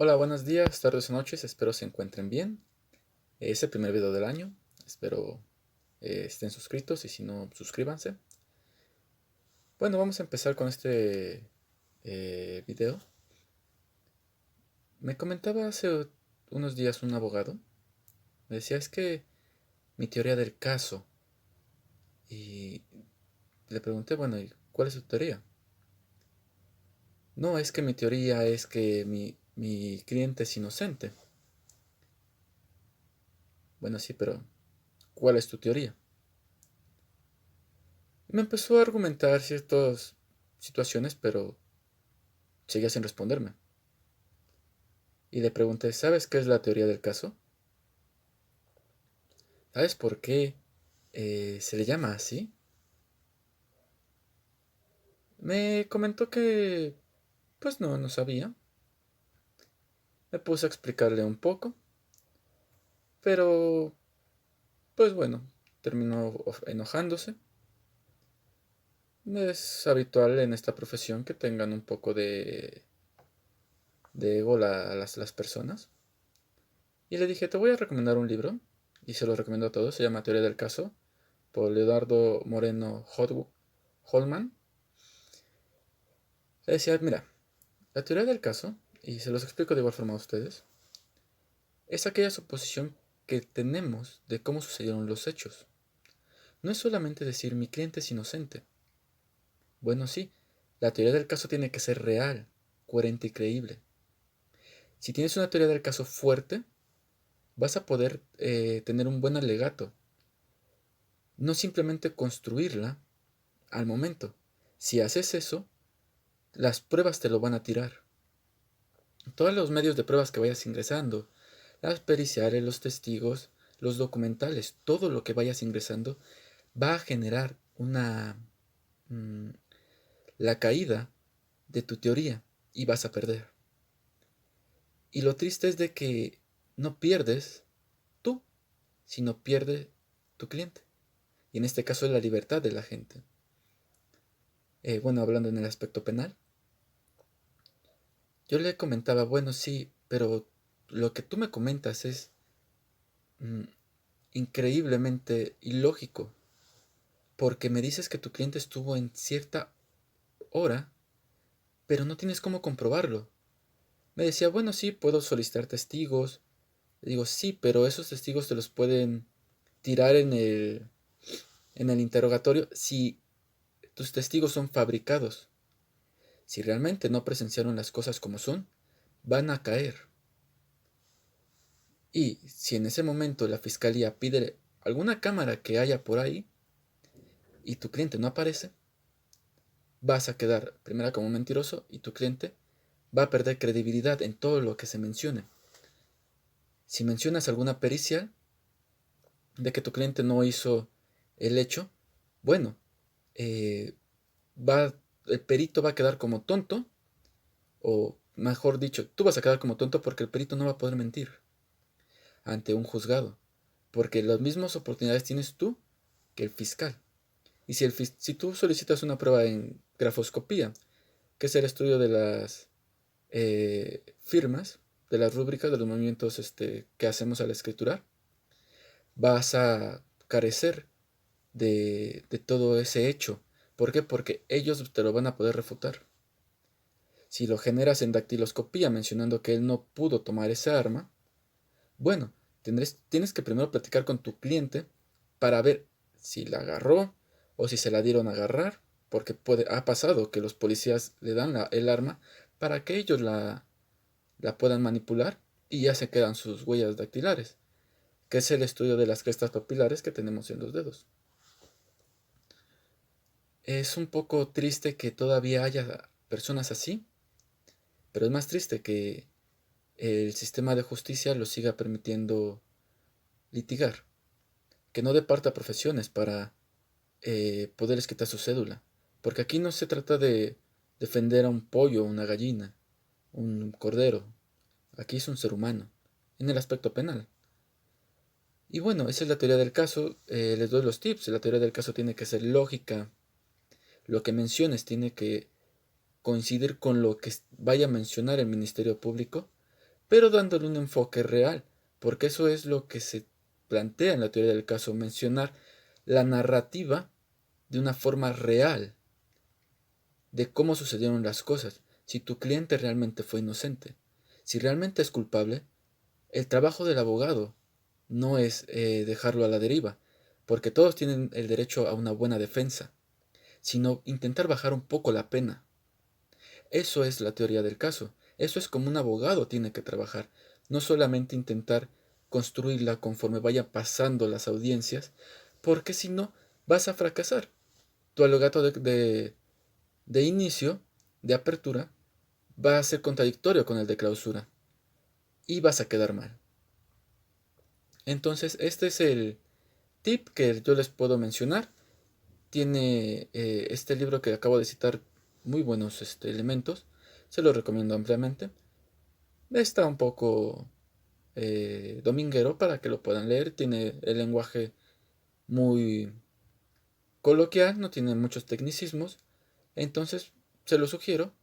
Hola, buenos días, tardes o noches, espero se encuentren bien. Es el primer video del año, espero estén suscritos y si no, suscríbanse. Bueno, vamos a empezar con este video. Me comentaba hace unos días un abogado, me decía es que mi teoría del caso, y le pregunté, bueno, ¿y cuál es su teoría? No, es que mi teoría es que mi cliente es inocente. Bueno, sí, pero ¿cuál es tu teoría? Me empezó a argumentar ciertas situaciones, pero seguía sin responderme. Y le pregunté, ¿sabes qué es la teoría del caso? ¿Sabes por qué se le llama así? Me comentó que, pues no sabía. Me puse a explicarle un poco, pero, pues bueno, terminó enojándose. Es habitual en esta profesión que tengan un poco de ego las personas. Y le dije, te voy a recomendar un libro, y se lo recomiendo a todos, se llama Teoría del Caso, por Leonardo Moreno Holman. Le decía, mira, la teoría del caso, y se los explico de igual forma a ustedes, es aquella suposición que tenemos de cómo sucedieron los hechos. No es solamente decir mi cliente es inocente. Bueno, sí, la teoría del caso tiene que ser real, coherente y creíble. Si tienes una teoría del caso fuerte, vas a poder tener un buen alegato. No simplemente construirla al momento. Si haces eso, las pruebas te lo van a tirar. Todos los medios de pruebas que vayas ingresando, las periciales, los testigos, los documentales, todo lo que vayas ingresando va a generar mm, la caída de tu teoría y vas a perder. Y lo triste es de que no pierdes tú, sino pierde tu cliente. Y en este caso es la libertad de la gente. Bueno, hablando en el aspecto penal, yo le comentaba, bueno, sí, pero lo que tú me comentas es mm, increíblemente ilógico, porque me dices que tu cliente estuvo en cierta hora, pero no tienes cómo comprobarlo. Me decía, bueno, sí, puedo solicitar testigos. Le digo, sí, pero esos testigos te los pueden tirar en el interrogatorio si tus testigos son fabricados. Si realmente no presenciaron las cosas como son, van a caer. Y si en ese momento la fiscalía pide alguna cámara que haya por ahí y tu cliente no aparece, vas a quedar primero como mentiroso y tu cliente va a perder credibilidad en todo lo que se mencione. Si mencionas alguna pericia de que tu cliente no hizo el hecho, bueno, eh, va, el perito va a quedar como tonto, o mejor dicho, tú vas a quedar como tonto porque el perito no va a poder mentir ante un juzgado, porque las mismas oportunidades tienes tú que el fiscal. Y si tú solicitas una prueba en grafoscopía, que es el estudio de las firmas, de las rúbricas, de los movimientos que hacemos al escriturar, vas a carecer de todo ese hecho. ¿Por qué? Porque ellos te lo van a poder refutar. Si lo generas en dactiloscopía mencionando que él no pudo tomar esa arma, bueno, tienes que primero platicar con tu cliente para ver si la agarró o si se la dieron a agarrar, porque ha pasado que los policías le dan el arma para que ellos la puedan manipular y ya se quedan sus huellas dactilares, que es el estudio de las crestas papilares que tenemos en los dedos. Es un poco triste que todavía haya personas así, pero es más triste que el sistema de justicia lo siga permitiendo litigar, que no departa profesiones para poderles quitar su cédula, porque aquí no se trata de defender a un pollo, una gallina, un cordero, aquí es un ser humano, en el aspecto penal. Y bueno, esa es la teoría del caso, les doy los tips, la teoría del caso tiene que ser lógica, lo que menciones tiene que coincidir con lo que vaya a mencionar el Ministerio Público pero dándole un enfoque real, porque eso es lo que se plantea en la teoría del caso, mencionar la narrativa de una forma real de cómo sucedieron las cosas, si tu cliente realmente fue inocente. Si realmente es culpable, el trabajo del abogado no es dejarlo a la deriva, porque todos tienen el derecho a una buena defensa, sino intentar bajar un poco la pena. Eso es la teoría del caso. Eso es como un abogado tiene que trabajar, no solamente intentar construirla conforme vayan pasando las audiencias, porque si no, vas a fracasar. Tu alegato de inicio, de apertura, va a ser contradictorio con el de clausura y vas a quedar mal. Entonces, este es el tip que yo les puedo mencionar. Tiene este libro que acabo de citar muy buenos elementos. Se lo recomiendo ampliamente. Está un poco dominguero para que lo puedan leer. Tiene el lenguaje muy coloquial, no tiene muchos tecnicismos. Entonces, se lo sugiero.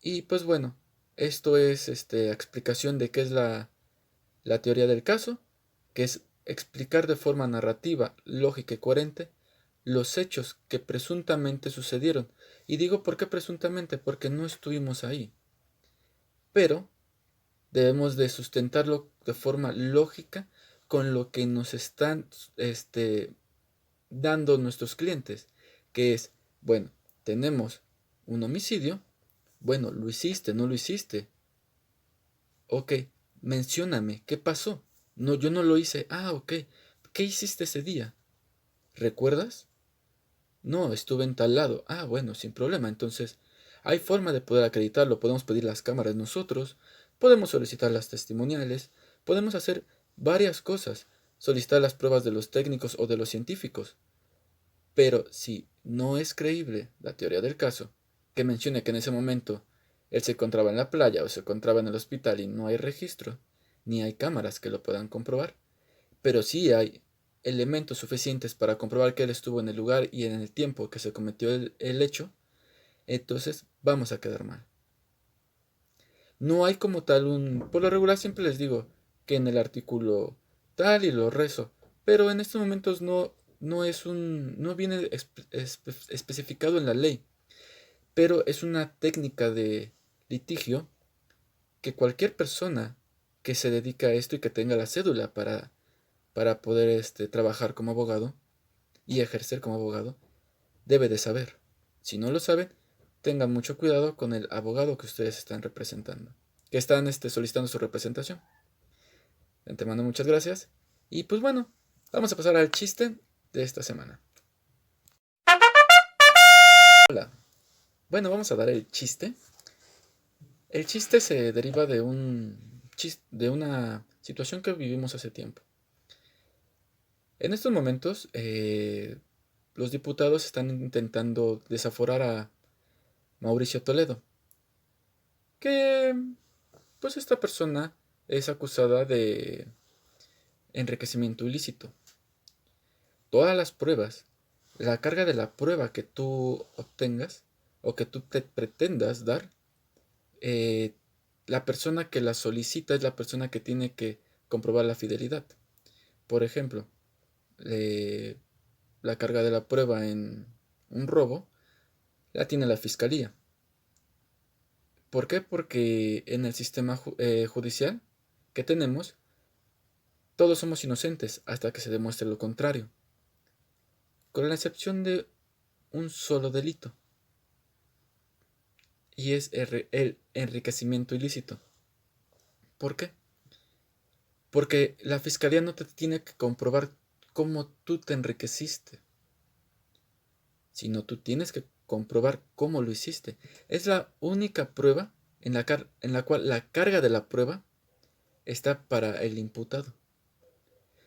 Y pues bueno, esto es explicación de qué es la teoría del caso, que es explicar de forma narrativa, lógica y coherente los hechos que presuntamente sucedieron. Y digo por qué presuntamente, porque no estuvimos ahí. Pero debemos de sustentarlo de forma lógica con lo que nos están dando nuestros clientes, que es, bueno, tenemos un homicidio, bueno, lo hiciste, no lo hiciste. Ok, mencióname, ¿qué pasó? No, yo no lo hice. Ah, ok. ¿Qué hiciste ese día? ¿Recuerdas? No, estuve en tal lado. Ah, bueno, sin problema. Entonces, hay forma de poder acreditarlo. Podemos pedir las cámaras nosotros, podemos solicitar las testimoniales, podemos hacer varias cosas, solicitar las pruebas de los técnicos o de los científicos. Pero si no es creíble la teoría del caso, que mencione que en ese momento él se encontraba en la playa o se encontraba en el hospital y no hay registro, ni hay cámaras que lo puedan comprobar, pero sí hay elementos suficientes para comprobar que él estuvo en el lugar y en el tiempo que se cometió el hecho, entonces vamos a quedar mal. No hay como tal por lo regular siempre les digo que en el artículo tal y lo rezo, pero en estos momentos no viene especificado en la ley, pero es una técnica de litigio que cualquier persona que se dedica a esto y que tenga la cédula para poder trabajar como abogado y ejercer como abogado, debe de saber. Si no lo saben, tengan mucho cuidado con el abogado que ustedes están representando, que están solicitando su representación. De antemano, muchas gracias. Y pues bueno, vamos a pasar al chiste de esta semana. Hola. Bueno, vamos a dar el chiste. El chiste se deriva de de una situación que vivimos hace tiempo. En estos momentos, los diputados están intentando desaforar a Mauricio Toledo, que pues esta persona es acusada de enriquecimiento ilícito. Todas las pruebas, la carga de la prueba que tú obtengas o que tú te pretendas dar, eh, la persona que la solicita es la persona que tiene que comprobar la fidelidad. Por ejemplo, la carga de la prueba en un robo la tiene la fiscalía. ¿Por qué? Porque en el sistema judicial que tenemos, todos somos inocentes hasta que se demuestre lo contrario, con la excepción de un solo delito, y es el enriquecimiento ilícito. ¿Por qué? Porque la fiscalía no te tiene que comprobar cómo tú te enriqueciste, sino tú tienes que comprobar cómo lo hiciste. Es la única prueba en la cual la carga de la prueba está para el imputado,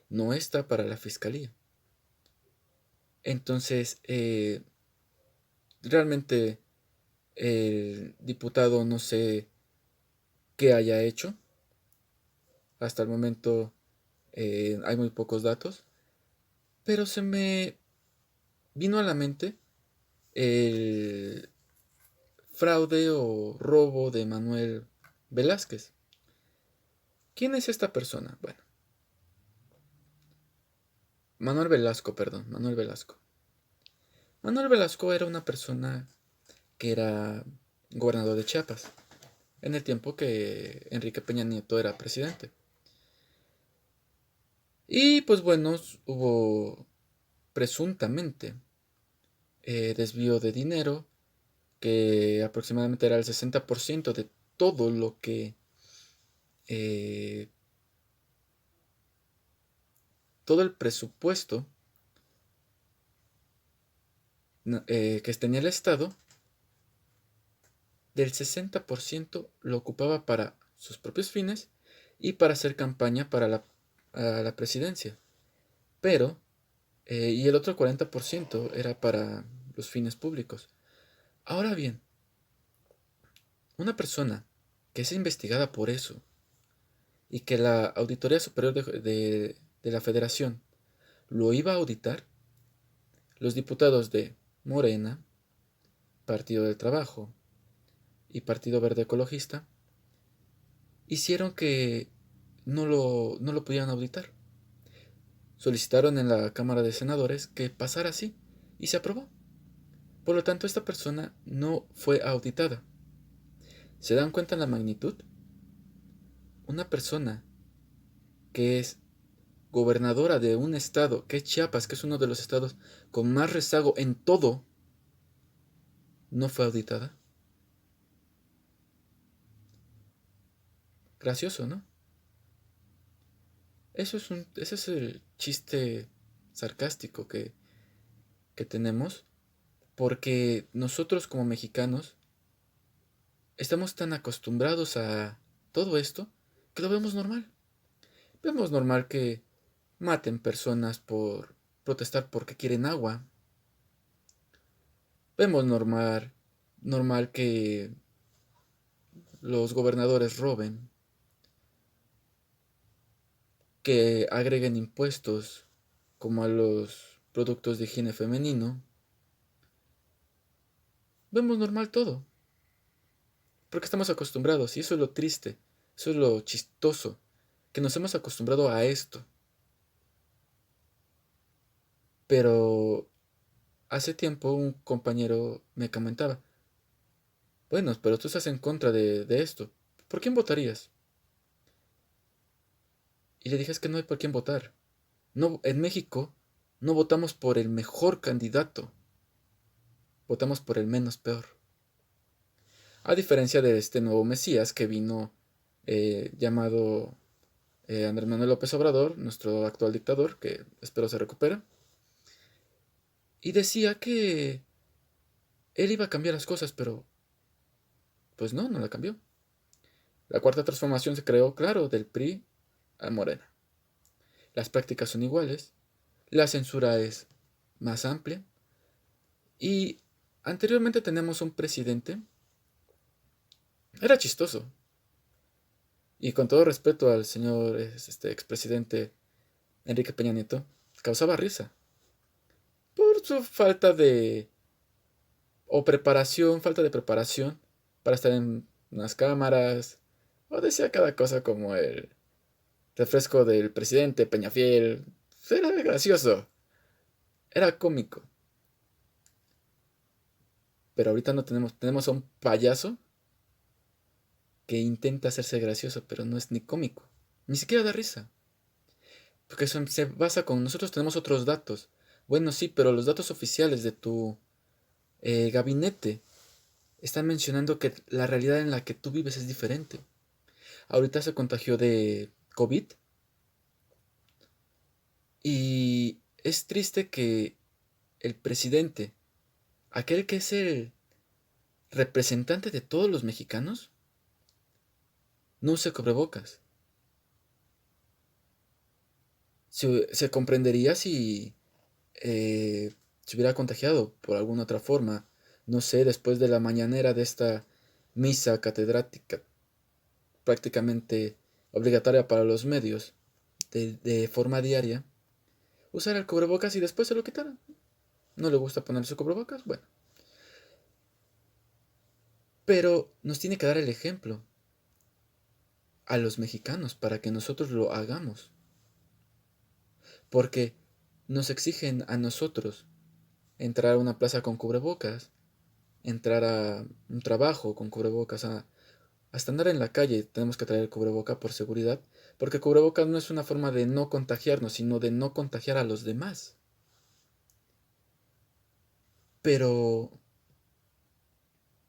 no está para la fiscalía. Entonces, realmente el diputado no sé qué haya hecho. Hasta el momento hay muy pocos datos, pero se me vino a la mente el fraude o robo de Manuel Velázquez. ¿Quién es esta persona? Bueno, Manuel Velasco, perdón, Manuel Velasco. Manuel Velasco era una persona que era gobernador de Chiapas en el tiempo que Enrique Peña Nieto era presidente. Y pues bueno, hubo presuntamente desvío de dinero, que aproximadamente era el 60% de todo lo que eh, todo el presupuesto que tenía el Estado, del 60% lo ocupaba para sus propios fines y para hacer campaña para la presidencia. Pero, y el otro 40% era para los fines públicos. Ahora bien, una persona que es investigada por eso y que la Auditoría Superior de la Federación lo iba a auditar, los diputados de Morena, Partido del Trabajo y Partido Verde Ecologista hicieron que no lo pudieran auditar. Solicitaron en la Cámara de Senadores que pasara así y se aprobó. Por lo tanto, esta persona no fue auditada. ¿Se dan cuenta la magnitud? Una persona que es gobernadora de un estado, que es Chiapas, que es uno de los estados con más rezago en todo, no fue auditada. Gracioso, ¿no? Ese es el chiste sarcástico que tenemos, porque nosotros como mexicanos estamos tan acostumbrados a todo esto que lo vemos normal. Vemos normal que maten personas por protestar porque quieren agua. Vemos normal que los gobernadores roben, que agreguen impuestos como a los productos de higiene femenino. Vemos normal todo, porque estamos acostumbrados y eso es lo triste, eso es lo chistoso, que nos hemos acostumbrado a esto. Pero hace tiempo un compañero me comentaba, bueno, pero tú estás en contra de esto, ¿por quién votarías? Y le dije, es que no hay por quién votar. No, en México no votamos por el mejor candidato, votamos por el menos peor. A diferencia de este nuevo Mesías que vino llamado Andrés Manuel López Obrador, nuestro actual dictador, que espero se recupere, y decía que él iba a cambiar las cosas, pero pues no la cambió. La cuarta transformación se creó, claro, del PRI a Morena. Las prácticas son iguales, la censura es más amplia, y anteriormente tenemos un presidente, era chistoso, y con todo respeto al señor expresidente Enrique Peña Nieto, causaba risa por su falta de falta de preparación para estar en unas cámaras, o decía cada cosa como el refresco del presidente Peñafiel. Era gracioso, era cómico. Pero ahorita no tenemos a un payaso que intenta hacerse gracioso, pero no es ni cómico, ni siquiera da risa. Porque se basa con nosotros tenemos otros datos. Bueno, sí, pero los datos oficiales de tu gabinete están mencionando que la realidad en la que tú vives es diferente. Ahorita se contagió de COVID y es triste que el presidente, aquel que es el representante de todos los mexicanos, no use cubrebocas. Se comprendería si se hubiera contagiado por alguna otra forma, no sé, después de la mañanera de esta misa catedrática prácticamente obligatoria para los medios de forma diaria, usar el cubrebocas y después se lo quitaran. ¿No le gusta ponerse cubrebocas? Bueno. Pero nos tiene que dar el ejemplo. a los mexicanos para que nosotros lo hagamos. Porque nos exigen a nosotros entrar a una plaza con cubrebocas, entrar a un trabajo con cubrebocas, hasta andar en la calle tenemos que traer el cubreboca por seguridad, porque cubrebocas no es una forma de no contagiarnos, sino de no contagiar a los demás. Pero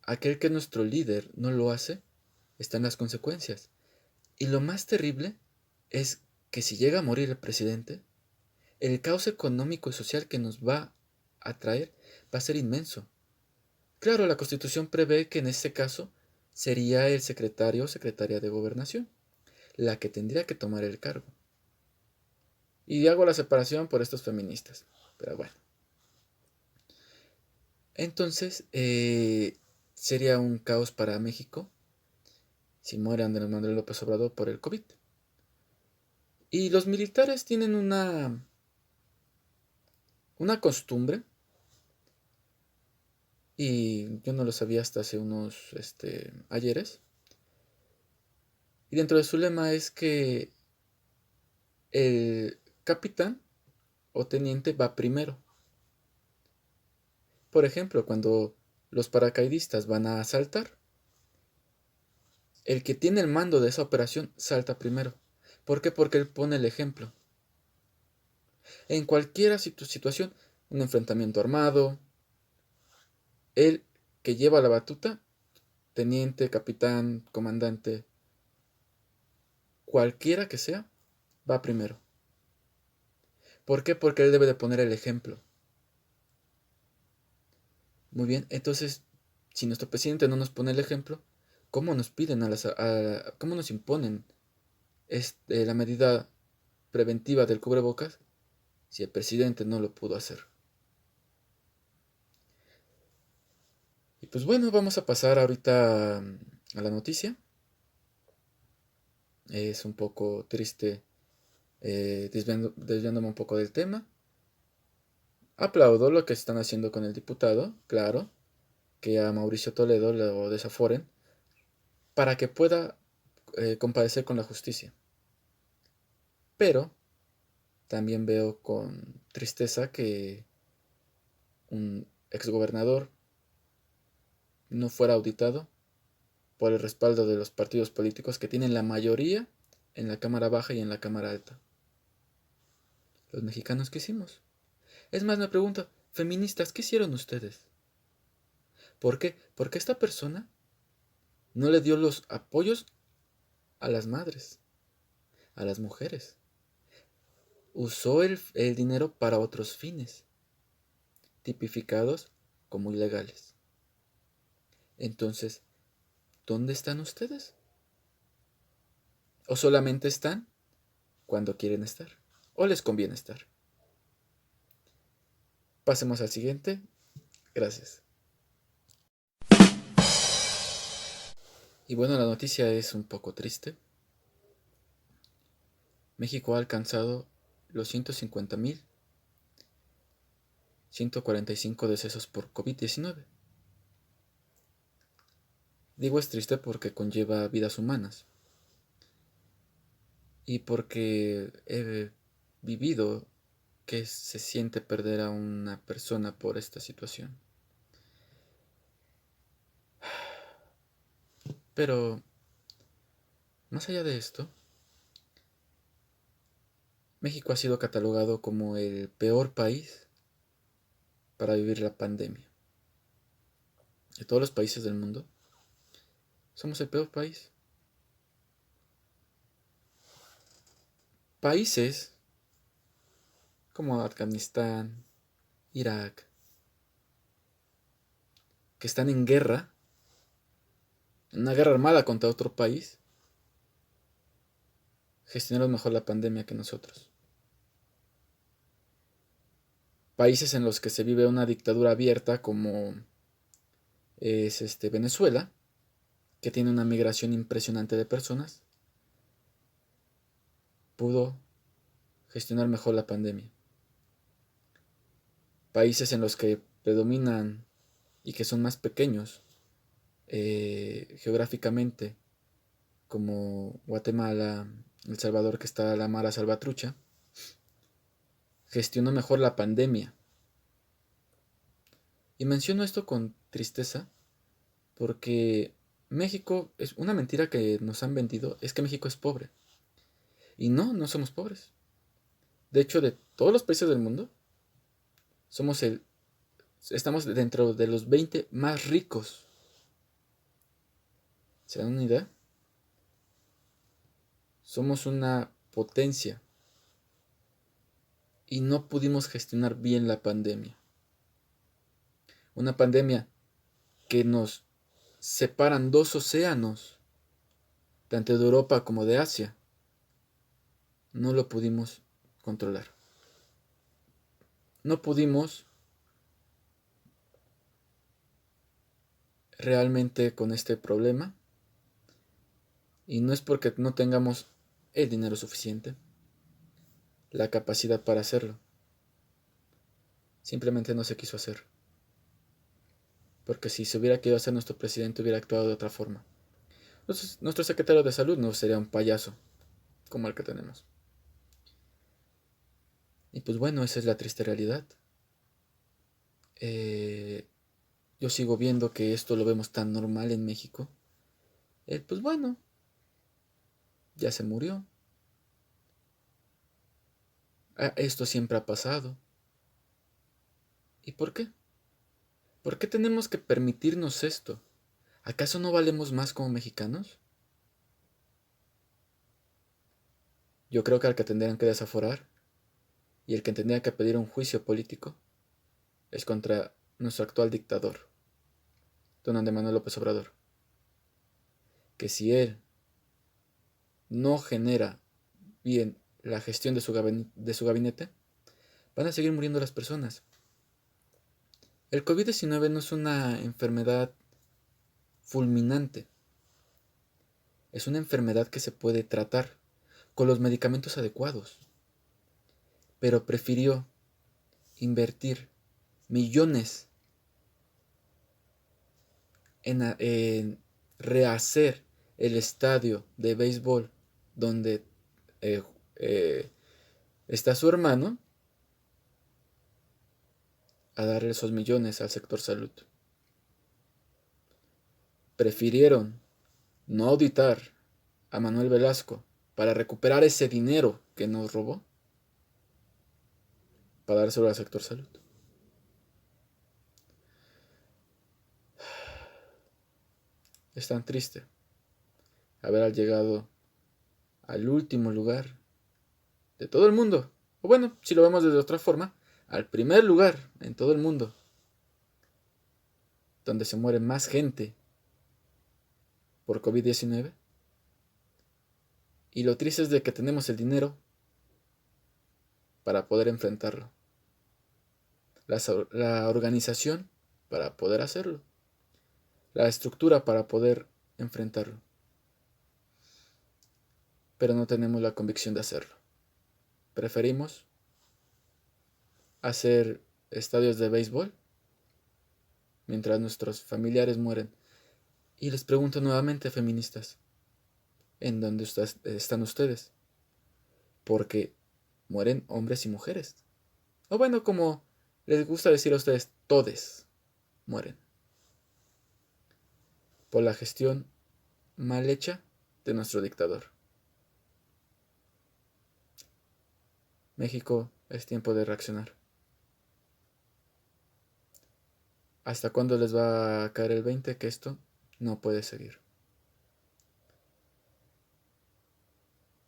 aquel que nuestro líder no lo hace, está en las consecuencias. Y lo más terrible es que si llega a morir el presidente, el caos económico y social que nos va a traer va a ser inmenso. Claro, la Constitución prevé que en este caso sería el secretario o secretaria de Gobernación la que tendría que tomar el cargo. Y hago la separación por estos feministas. Pero bueno. Entonces, sería un caos para México si muere Andrés Manuel López Obrador por el COVID. Y los militares tienen una costumbre, y yo no lo sabía hasta hace unos ayeres, y dentro de su lema es que el capitán o teniente va primero. Por ejemplo, cuando los paracaidistas van a saltar, el que tiene el mando de esa operación salta primero. ¿Por qué? Porque él pone el ejemplo. En cualquier situación, un enfrentamiento armado, el que lleva la batuta, teniente, capitán, comandante, cualquiera que sea, va primero. ¿Por qué? Porque él debe de poner el ejemplo. Muy bien, entonces, si nuestro presidente no nos pone el ejemplo, ¿cómo nos piden cómo nos imponen la medida preventiva del cubrebocas si el presidente no lo pudo hacer? Y pues bueno, vamos a pasar ahorita a la noticia. Es un poco triste, desviándome un poco del tema. Aplaudo lo que están haciendo con el diputado, claro, que a Mauricio Toledo lo desaforen para que pueda comparecer con la justicia. Pero también veo con tristeza que un exgobernador no fuera auditado por el respaldo de los partidos políticos que tienen la mayoría en la Cámara Baja y en la Cámara Alta. ¿Los mexicanos qué hicimos? Es más, me pregunto, feministas, ¿qué hicieron ustedes? ¿Por qué? Porque esta persona no le dio los apoyos a las madres, a las mujeres. Usó el dinero para otros fines, tipificados como ilegales. Entonces, ¿dónde están ustedes? ¿O solamente están cuando quieren estar? ¿O les conviene estar? Pasemos al siguiente. Gracias. Y bueno, la noticia es un poco triste. México ha alcanzado los 150.145 decesos por COVID-19. Digo es triste porque conlleva vidas humanas y porque he vivido que se siente perder a una persona por esta situación. Pero, más allá de esto, México ha sido catalogado como el peor país para vivir la pandemia. De todos los países del mundo, somos el peor país. Países como Afganistán, Irak, que están en guerra, en una guerra armada contra otro país, gestionaron mejor la pandemia que nosotros. Países en los que se vive una dictadura abierta como es Venezuela, que tiene una migración impresionante de personas, pudo gestionar mejor la pandemia. Países en los que predominan y que son más pequeños geográficamente como Guatemala, El Salvador, que está la Mara Salvatrucha, gestionó mejor la pandemia. Y menciono esto con tristeza porque México, es una mentira que nos han vendido, es que México es pobre. Y no, no somos pobres. De hecho, de todos los países del mundo, somos estamos dentro de los 20 más ricos. ¿Se dan una idea? Somos una potencia y no pudimos gestionar bien la pandemia. Una pandemia que nos separan dos océanos, tanto de Europa como de Asia. No lo pudimos controlar. No pudimos realmente con este problema. Y no es porque no tengamos el dinero suficiente, la capacidad para hacerlo. Simplemente no se quiso hacer. Porque si se hubiera querido hacer, nuestro presidente hubiera actuado de otra forma. Entonces, nuestro secretario de salud no sería un payaso como el que tenemos. Y pues bueno, esa es la triste realidad. Yo sigo viendo que esto lo vemos tan normal en México. Pues bueno, ya se murió. Esto siempre ha pasado. ¿Y por qué? ¿Por qué tenemos que permitirnos esto? ¿Acaso no valemos más como mexicanos? Yo creo que al que tendrían que desaforar y el que tendría que pedir un juicio político es contra nuestro actual dictador, don Andrés Manuel López Obrador. Que si él no genera bien la gestión de su gabinete, van a seguir muriendo las personas. El COVID-19 no es una enfermedad fulminante, es una enfermedad que se puede tratar con los medicamentos adecuados, pero prefirió invertir millones en rehacer el estadio de béisbol donde eh, eh, está su hermano, a darle esos millones al sector salud. Prefirieron no auditar a Manuel Velasco para recuperar ese dinero que nos robó, para dárselo al sector salud. Es tan triste haber llegado al último lugar de todo el mundo. O bueno, si lo vemos de otra forma, al primer lugar en todo el mundo donde se muere más gente por COVID-19. Y lo triste es de que tenemos el dinero para poder enfrentarlo. La organización para poder hacerlo. La estructura para poder enfrentarlo. Pero no tenemos la convicción de hacerlo. Preferimos hacer estadios de béisbol mientras nuestros familiares mueren. Y les pregunto nuevamente, feministas, ¿en dónde están ustedes? Porque mueren hombres y mujeres. O bueno, como les gusta decir a ustedes, todes mueren. Por la gestión mal hecha de nuestro dictador. México, es tiempo de reaccionar. ¿Hasta cuándo les va a caer el 20 que esto no puede seguir?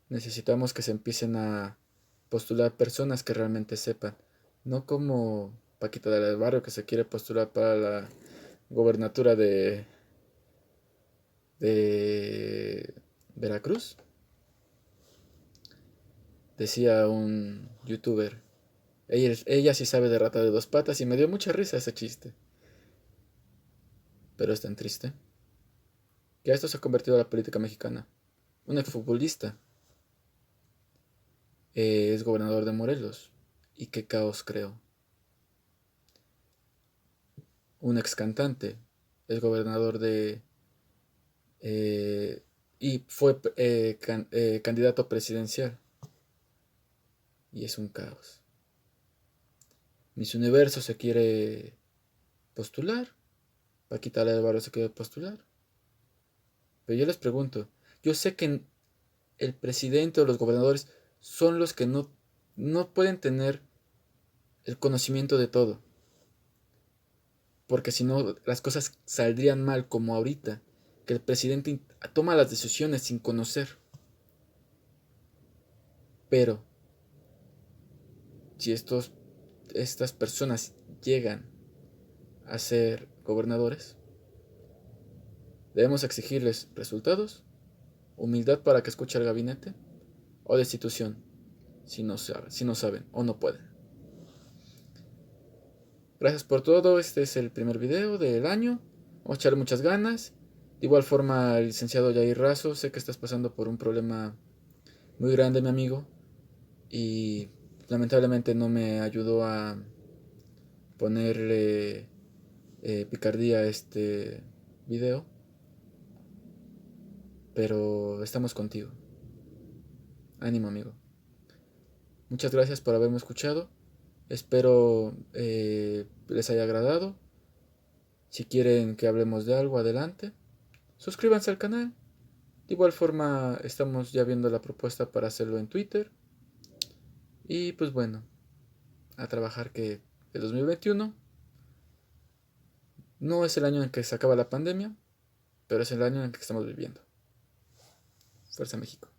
Necesitamos que se empiecen a postular personas que realmente sepan, no como Paquita del Barrio que se quiere postular para la gobernatura de Veracruz. Decía un youtuber, ella sí sabe de rata de dos patas y me dio mucha risa ese chiste. Pero es tan triste que esto se ha convertido en la política mexicana. Un exfutbolista es gobernador de Morelos. Y qué caos creó. Un ex cantante es gobernador de y fue candidato presidencial. Y es un caos. Miss Universo se quiere postular. Paquita Álvaro se quiere postular. Pero yo les pregunto, yo sé que el presidente o los gobernadores son los que no pueden tener el conocimiento de todo. Porque si no, las cosas saldrían mal como ahorita, que el presidente toma las decisiones sin conocer. Pero si estas personas llegan a ser gobernadores, debemos exigirles resultados, humildad para que escuche al gabinete, o destitución si no saben o no pueden. Gracias por todo, este es el primer video del año, vamos a echarle muchas ganas. De igual forma, el licenciado Jair Razo, sé que estás pasando por un problema muy grande, mi amigo, y lamentablemente no me ayudó a ponerle picardía a este video, pero estamos contigo. Ánimo, amigo. Muchas gracias por haberme escuchado. Espero les haya agradado. Si quieren que hablemos de algo, adelante. Suscríbanse al canal. De igual forma, estamos ya viendo la propuesta para hacerlo en Twitter. Y pues bueno, a trabajar que el 2021 no es el año en que se acaba la pandemia, pero es el año en el que estamos viviendo. Fuerza México.